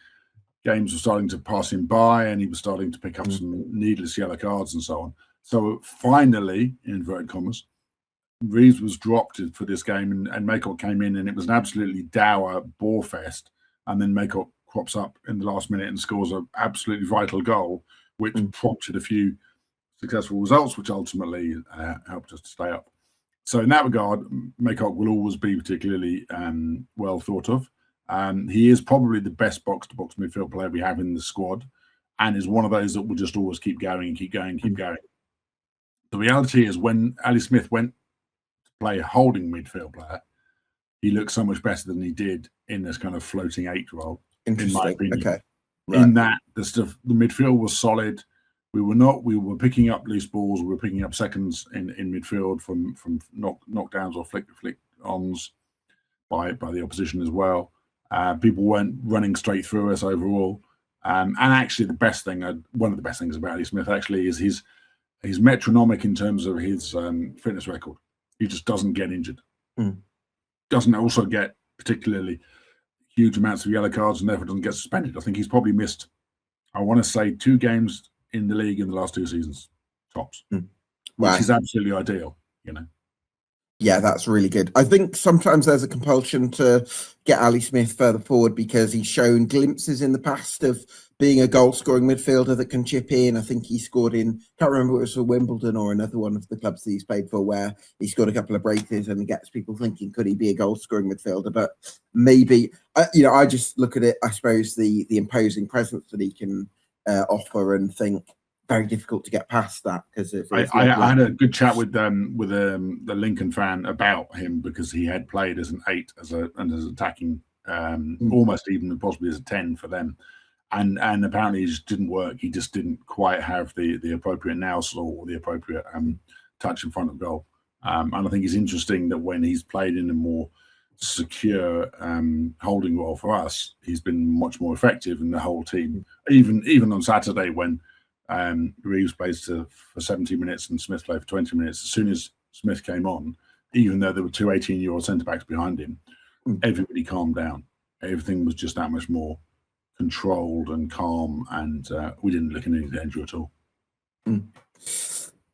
games were starting to pass him by and he was starting to pick up some needless yellow cards and so on. So finally, in inverted commas, Reeves was dropped for this game and Maycock came in, and it was an absolutely dour bore fest. And then Maycock crops up in the last minute and scores an absolutely vital goal, which prompted a few successful results, which ultimately helped us to stay up. So in that regard, Maycock will always be particularly well thought of. He is probably the best box-to-box midfield player we have in the squad, and is one of those that will just always keep going and keep going and keep going. The reality is, when Ali Smith went to play a holding midfield player, he looked so much better than he did in this kind of floating 8 role, in my opinion. Okay. Right. In that the midfield was solid. We were picking up loose balls. We were picking up seconds in midfield from knockdowns or flick-ons by the opposition as well. People weren't running straight through us overall. And actually, one of the best things about Ali Smith actually is he's metronomic in terms of his fitness record. He just doesn't get injured. Doesn't also get particularly huge amounts of yellow cards and therefore doesn't get suspended. I think he's probably missed, I want to say, 2 games in the league in the last 2 seasons, tops, which is absolutely ideal, Yeah, that's really good. I think sometimes there's a compulsion to get Ali Smith further forward because he's shown glimpses in the past of being a goal-scoring midfielder that can chip in. I think he scored in, can't remember if it was for Wimbledon or another one of the clubs that he's played for, where he scored a couple of breakers and gets people thinking, could he be a goal-scoring midfielder? But maybe, I just look at it, I suppose, the imposing presence that he can offer and think, very difficult to get past that because I had a good chat with the Lincoln fan about him because he had played as an 8 as attacking, almost even possibly as a 10 for them, and apparently it just didn't work. He just didn't quite have the appropriate nous or the appropriate touch in front of goal. And I think it's interesting that when he's played in a more secure holding role for us, he's been much more effective in the whole team. Even on Saturday when Reeves plays for 70 minutes and Smith played for 20 minutes. As soon as Smith came on, even though there were 2 18-year-old centre-backs behind him, everybody calmed down. Everything was just that much more controlled and calm, and we didn't look in any danger at all.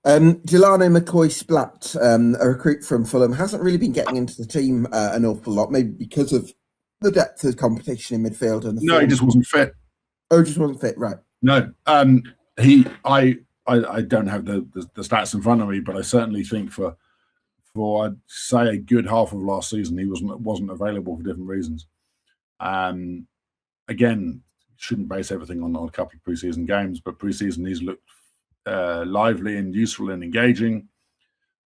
Delano McCoy-Splatt, a recruit from Fulham, hasn't really been getting into the team an awful lot, maybe because of the depth of competition in midfield. And he just wasn't fit. Oh, just wasn't fit, right. No. I don't have the stats in front of me, but I certainly think for I'd say a good half of last season he wasn't available for different reasons. Again, shouldn't base everything on a couple of preseason games, but preseason he's looked lively and useful and engaging.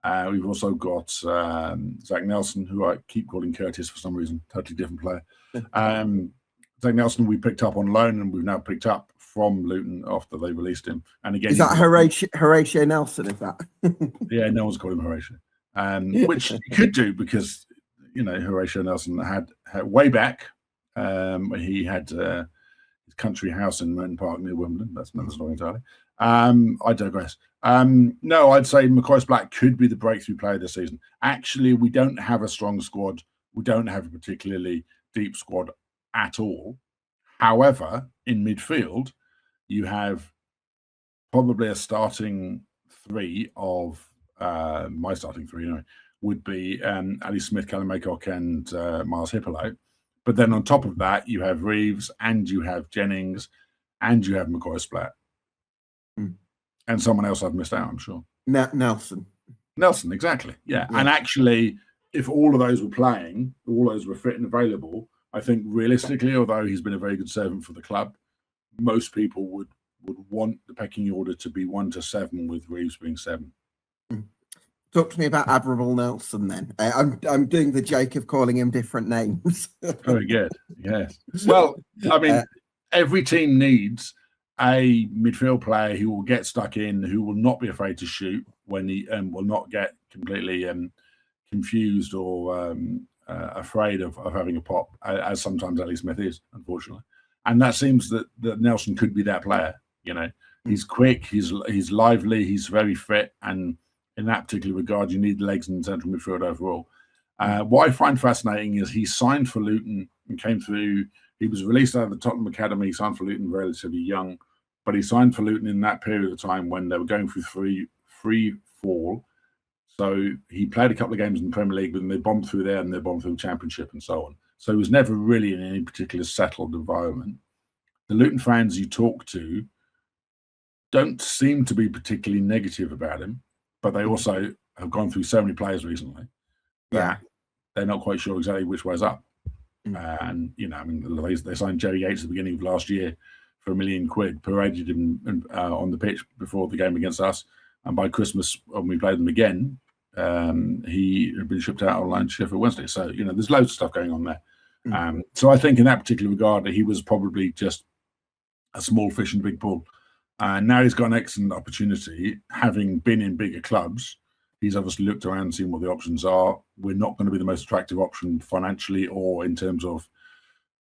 We've also got Zach Nelson, who I keep calling Curtis for some reason, totally different player. Zach Nelson we picked up on loan, and we've now picked up from Luton after they released him. And again, is that Horatio Nelson? Is that? Yeah, no one's called him Horatio, which you could do because Horatio Nelson had way back. He had his country house in Merton Park near Wimbledon. That's another story entirely. I digress. No, I'd say McCoy-Splatt could be the breakthrough player this season. Actually, we don't have a strong squad. We don't have a particularly deep squad at all. However, in midfield, you have probably a starting 3 of my starting 3 anyway, would be Ali Smith, Callum Maycock, and Miles Hippolyte. But then on top of that, you have Reeves, and you have Jennings, and you have McCoy-Splatt. And someone else I've missed out, I'm sure. Nelson, exactly. Yeah. And actually, if all of those were playing, all those were fit and available, I think realistically, although he's been a very good servant for the club, most people would want the pecking order to be 1 to 7, with Reeves being 7. Talk to me about Admiral Nelson then. I'm doing the joke of calling him different names. Very good. Yes. Well, I mean, every team needs a midfield player who will get stuck in, who will not be afraid to shoot when he will not get completely confused or afraid of having a pop, as sometimes Ali Smith is, unfortunately. And that seems that Nelson could be that player. He's quick, he's lively, he's very fit, and in that particular regard, you need legs in the central midfield overall. What I find fascinating is he signed for Luton and came through. He was released out of the Tottenham Academy. He signed for Luton relatively young, but he signed for Luton in that period of time when they were going through free fall. So he played a couple of games in the Premier League, but then they bombed through there and they bombed through the Championship and so on. So he was never really in any particular settled environment. The Luton fans you talk to don't seem to be particularly negative about him, but they also have gone through so many players recently that they're not quite sure exactly which way's up. And, they signed Jerry Yates at the beginning of last year for £1 million, paraded him on the pitch before the game against us. And by Christmas, when we played them again, he had been shipped out on loan to Sheffield Wednesday. So, there's loads of stuff going on there. So I think in that particular regard, he was probably just a small fish in a big pool. Now he's got an excellent opportunity, having been in bigger clubs. He's obviously looked around and seen what the options are. We're not going to be the most attractive option financially or in terms of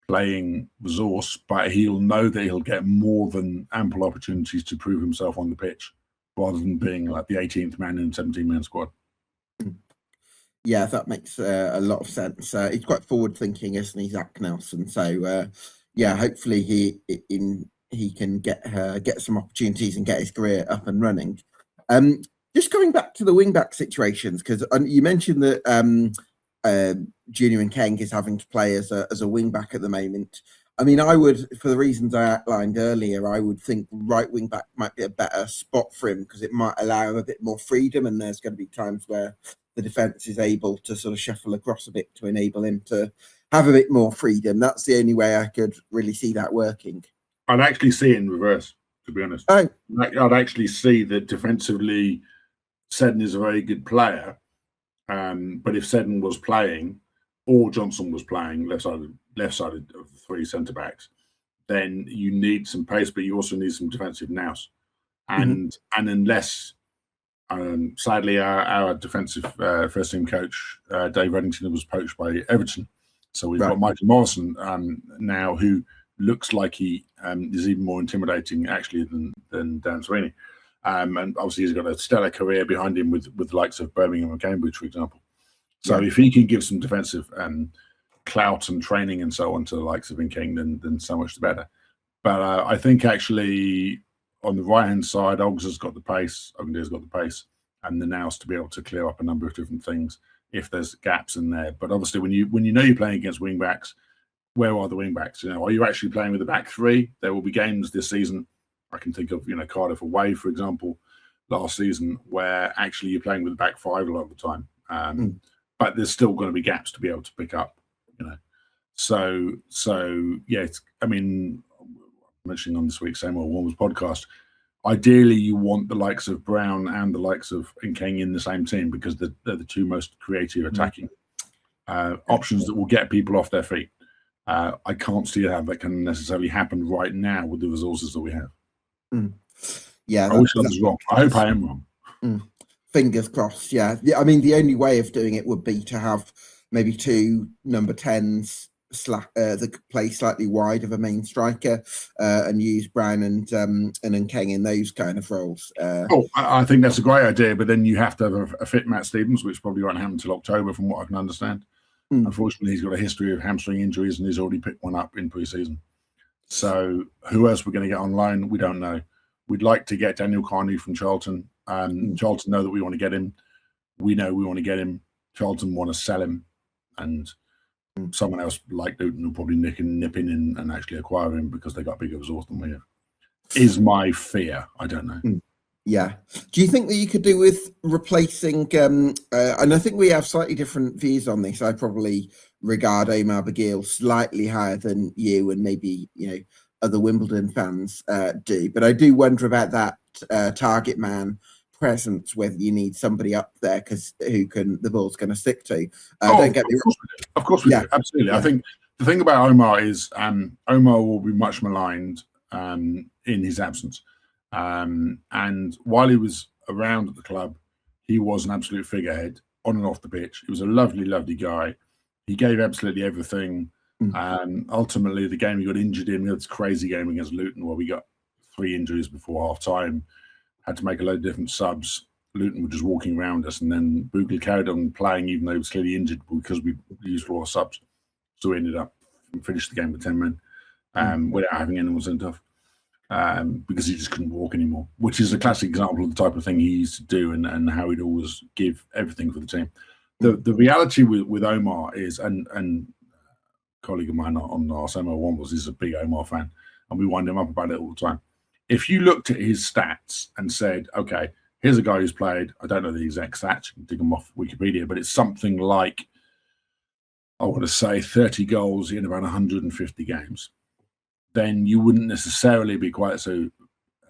playing resource, but he'll know that he'll get more than ample opportunities to prove himself on the pitch, rather than being like the 18th man in a 17-man squad. Yeah, that makes a lot of sense. He's quite forward-thinking, isn't he, Zach Nelson? So, yeah, hopefully he can get some opportunities and get his career up and running. Just going back to the wing-back situations, because you mentioned that Junior and Keng is having to play as a wing-back at the moment. I mean, I would, for the reasons I outlined earlier, I would think right wing back might be a better spot for him because it might allow him a bit more freedom, and there's going to be times where the defence is able to sort of shuffle across a bit to enable him to have a bit more freedom. That's the only way I could really see that working. I'd actually see it in reverse, to be honest. Oh. I'd actually see that defensively, Seddon is a very good player, but if Seddon was playing or Johnson was playing left side of the three centre backs, then you need some pace, but you also need some defensive nous. And unless, sadly, our defensive first team coach Dave Reddington was poached by Everton, so we've got Michael Morrison now, who looks like he is even more intimidating actually than Dan Sweeney. And obviously he's got a stellar career behind him with the likes of Birmingham and Cambridge, for example. So if he can give some defensive clout and training and so on to the likes of King, then so much the better. But I think actually on the right-hand side, Oggs has got the pace, Ogunde's got the pace, and the nous to be able to clear up a number of different things if there's gaps in there. But obviously when you know you're playing against wing-backs, where are the wing-backs? You know, are you actually playing with the back three? There will be games this season, I can think of, Cardiff away, for example, last season, where actually you're playing with the back five a lot of the time. But there's still going to be gaps to be able to pick up, So yeah, I'm mentioning on this week's Same Old Wombles podcast, ideally you want the likes of Brown and the likes of Nkeng in the same team because they're the two most creative attacking options that will get people off their feet. I can't see how that can necessarily happen right now with the resources that we have. Yeah, I wish I was wrong. I hope I am wrong. Fingers crossed. Yeah, I mean, the only way of doing it would be to have maybe two number 10s that play slightly wide of a main striker, and use Brown and Nkeng in those kind of roles. I think that's a great idea, but then you have to have a fit Matt Stevens, which probably won't happen until October, from what I can understand. Unfortunately, he's got a history of hamstring injuries, and he's already picked one up in pre-season. So who else we're going to get on loan, we don't know. We'd like to get Daniel Carney from Charlton. Charlton know that we want to get him. We know we want to get him. Charlton want to sell him, and someone else like Luton will probably nip in and actually acquire him because they got bigger resource than we have. Is my fear. I don't know. Yeah. Do you think that you could do with replacing, and I think we have slightly different views on this. I probably regard Omar Bagil slightly higher than you and maybe, other Wimbledon fans do. But I do wonder about that target man presence, whether you need somebody up there who the ball's going to stick to. Don't get me wrong. Of course we do. Absolutely. Yeah. I think the thing about Omar is Omar will be much maligned in his absence. And while he was around at the club, he was an absolute figurehead on and off the pitch. He was a lovely, lovely guy. He gave absolutely everything. Ultimately, the game he got injured in, we had this crazy game against Luton where we got 3 injuries before half time, had to make a load of different subs. Luton were just walking around us, and then Bogle carried on playing even though he was clearly injured because we used 4 subs. So we ended up finished the game with 10 men without having anyone sent off. Because he just couldn't walk anymore, which is a classic example of the type of thing he used to do and how he'd always give everything for the team. The reality with Omar is, and a colleague of mine on our Same Old Wombles is a big Omar fan, and we wind him up about it all the time. If you looked at his stats and said, okay, here's a guy who's played, I don't know the exact stats, you can dig them off Wikipedia, but it's something like, I want to say 30 goals in around 150 games. Then you wouldn't necessarily be quite so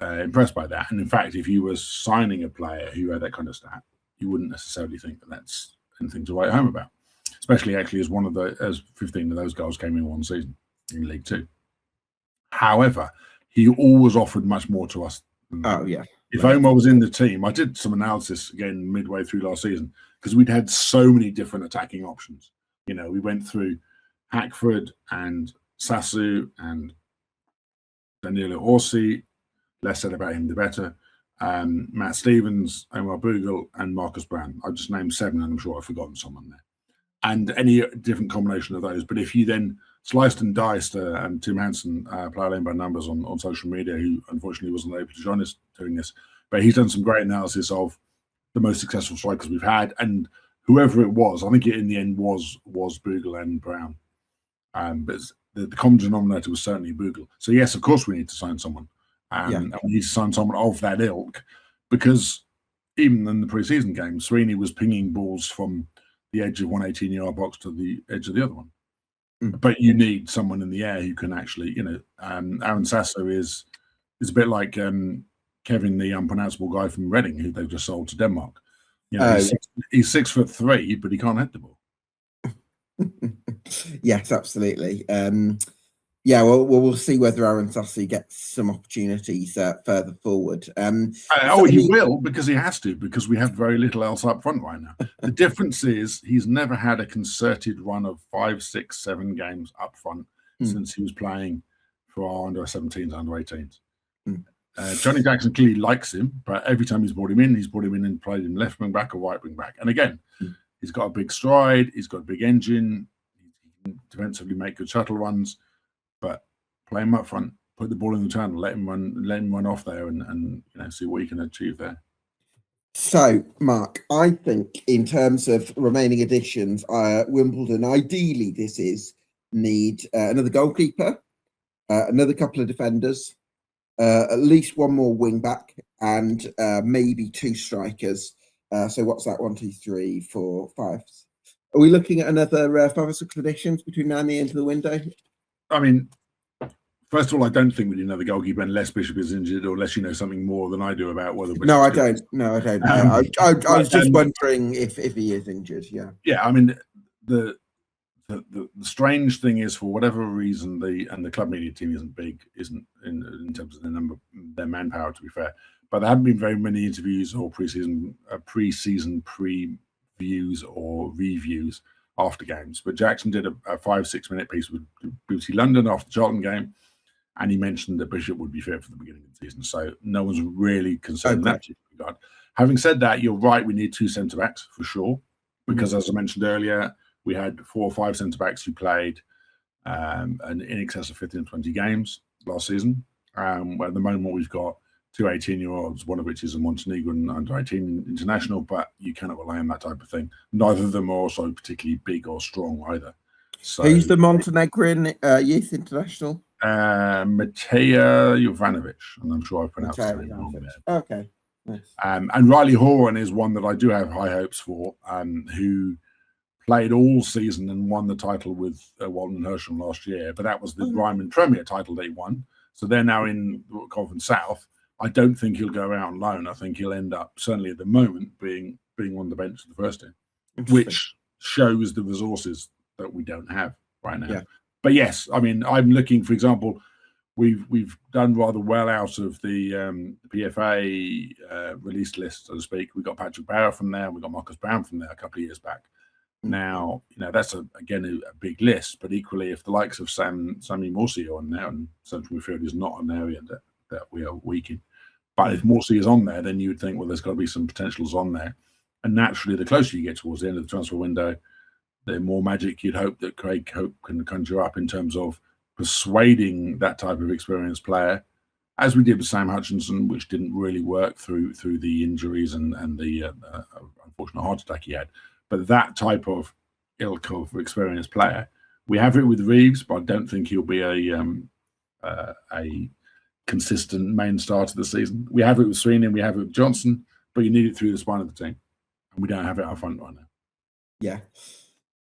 impressed by that. And in fact, if you were signing a player who had that kind of stat, you wouldn't necessarily think that that's anything to write home about. Especially actually as 15 of those goals came in one season in League Two. However, he always offered much more to us. If Omar was in the team, I did some analysis again midway through last season because we'd had so many different attacking options. We went through Hackford and Sasu and Danilo Orsi, less said about him, the better. Matt Stevens, Omar Bogle, and Marcus Brown. I've just named 7, and I'm sure I've forgotten someone there. And any different combination of those. But if you then sliced and diced, and Tim Hansen, Player Lane by Numbers on social media, who unfortunately wasn't able to join us doing this, but he's done some great analysis of the most successful strikers we've had, and whoever it was, I think it in the end was Bogle and Brown. But the common denominator was certainly Bogle. So yes, of course we need to sign someone, and we need to sign someone of that ilk, because even in the pre-season game, Sweeney was pinging balls from the edge of one 18-yard box to the edge of the other one. But you need someone in the air who can actually, Aaron Sasso is a bit like Kevin, the unpronounceable guy from Reading, who they've just sold to Denmark. He's 6'3", but he can't hit the ball. Yes, absolutely. Well, we'll see whether Aaron Sassy gets some opportunities further forward. He will, because he has to, because we have very little else up front right now. The difference is he's never had a concerted run of 5, 6, 7 games up front since he was playing for our under-17s, under-18s. Johnnie Jackson clearly likes him, but every time he's brought him in and played him left wing back or right wing back. And again, he's got a big stride, he's got a big engine, he can defensively make good shuttle runs. But play him up front, put the ball in the channel, let him run off there, and see what he can achieve there. So, Mark, I think in terms of remaining additions, Wimbledon, ideally, need another goalkeeper, another couple of defenders, at least one more wing back, and maybe 2 strikers. So what's that? 1, 2, 3, 4, 5. Are we looking at another 5 or 6 additions between now and the end of the window? I mean, first of all, I don't think we need another goalkeeper unless Bishop is injured, or unless you know something more than I do about whether. No, I don't. I was just wondering if he is injured. Yeah. Yeah, I mean, the strange thing is, for whatever reason, the club media team isn't in terms of the number, their manpower, to be fair. But there haven't been very many interviews or pre-season previews or reviews after games. But Jackson did a 5-6 minute piece with BBC London after the Charlton game, and he mentioned that Bishop would be fit for the beginning of the season. So no one's really concerned in that regard. Having said that, you're right, we need 2 centre-backs for sure, because as I mentioned earlier, we had 4 or 5 centre-backs who played in excess of 15 or 20 games last season. At the moment, we've got 2 18-year-olds, one of which is a Montenegrin under-18 international, but you cannot rely on that type of thing. Neither of them are also particularly big or strong either. So, who's the Montenegrin youth international? Mateja Jovanovic, and I'm sure I pronounced it wrong there. Okay. Nice. And Riley Horan is one that I do have high hopes for, who played all season and won the title with Walton Hersham last year, but that was the Ryman Premier title they won. So they're now in Conference South. I don't think he'll go out on loan. I think he'll end up, certainly at the moment, being on the bench of the first team, which shows the resources that we don't have right now. Yeah. But yes, I mean, I'm looking, for example, we've done rather well out of the PFA release list, so to speak. We got Patrick Barrow from there. We got Marcus Brown from there a couple of years back. Now, that's again a big list, but equally, if the likes of Sami Morsi are on there, and central midfield is not an area that we are weak in, but if Morsi is on there, then you would think, well, there's got to be some potentials on there. And naturally, the closer you get towards the end of the transfer window, the more magic you'd hope that Craig Hope can conjure up in terms of persuading that type of experienced player, as we did with Sam Hutchinson, which didn't really work through the injuries and the unfortunate heart attack he had. But that type of ilk of experienced player, we have it with Reeves, but I don't think he'll be a consistent main start of the season. We have it with Sweeney and we have it with Johnson, but you need it through the spine of the team, and we don't have it up front right now. Yeah,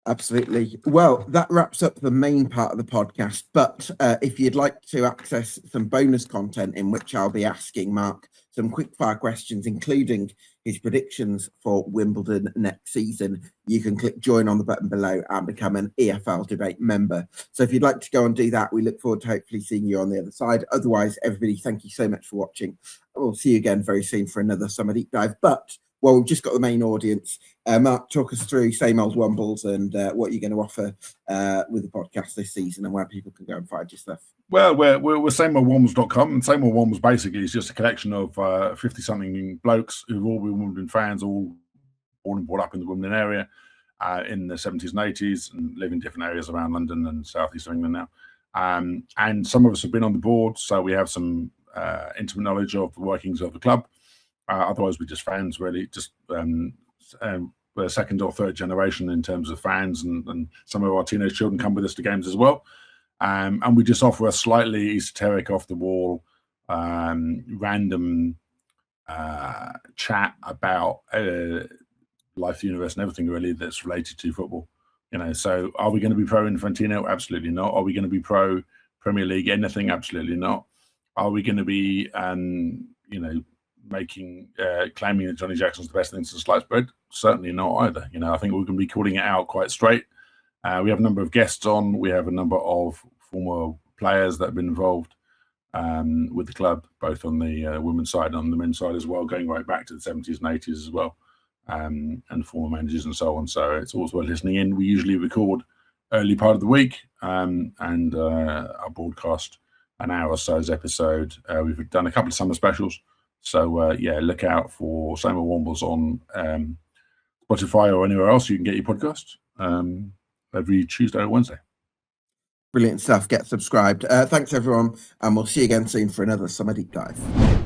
absolutely. Well, that wraps up the main part of the podcast, but if you'd like to access some bonus content in which I'll be asking Mark some quick-fire questions, including his predictions for Wimbledon next season, you can click join on the button below and become an EFL debate member. So if you'd like to go and do that, we look forward to hopefully seeing you on the other side. Otherwise, everybody, thank you so much for watching. We'll see you again very soon for another Summer Deep Dive. But well, we've just got the main audience. Mark, talk us through Same Old Wombles and what you're going to offer with the podcast this season and where people can go and find your stuff. Well, we're sameoldwombles.com, and Same Old Wombles basically is just a collection of 50-something blokes who've all been Wimbledon fans, all born and brought up in the Wimbledon area in the 70s and 80s, and live in different areas around London and southeast of England now. And some of us have been on the board, so we have some intimate knowledge of the workings of the club. Otherwise, we're just fans, really. Just we're second or third generation in terms of fans, and some of our teenage children come with us to games as well. And we just offer a slightly esoteric, off-the-wall, random chat about life, the universe, and everything really that's related to football. So are we going to be pro Infantino? Absolutely not. Are we going to be pro Premier League? Anything? Absolutely not. Are we going to be, claiming that Johnnie Jackson's the best thing since sliced bread? Certainly not either. I think we're going to be calling it out quite straight. We have a number of guests on. We have a number of former players that have been involved with the club, both on the women's side and on the men's side as well, going right back to the 70s and 80s as well, and former managers and so on. So it's always worth listening in. We usually record early part of the week and our broadcast an hour or so's episode. We've done a couple of summer specials. So, look out for Same Old Wombles on Spotify or anywhere else you can get your podcast every Tuesday or Wednesday. Brilliant stuff. Get subscribed. Thanks, everyone. And we'll see you again soon for another Summer Deep Dive.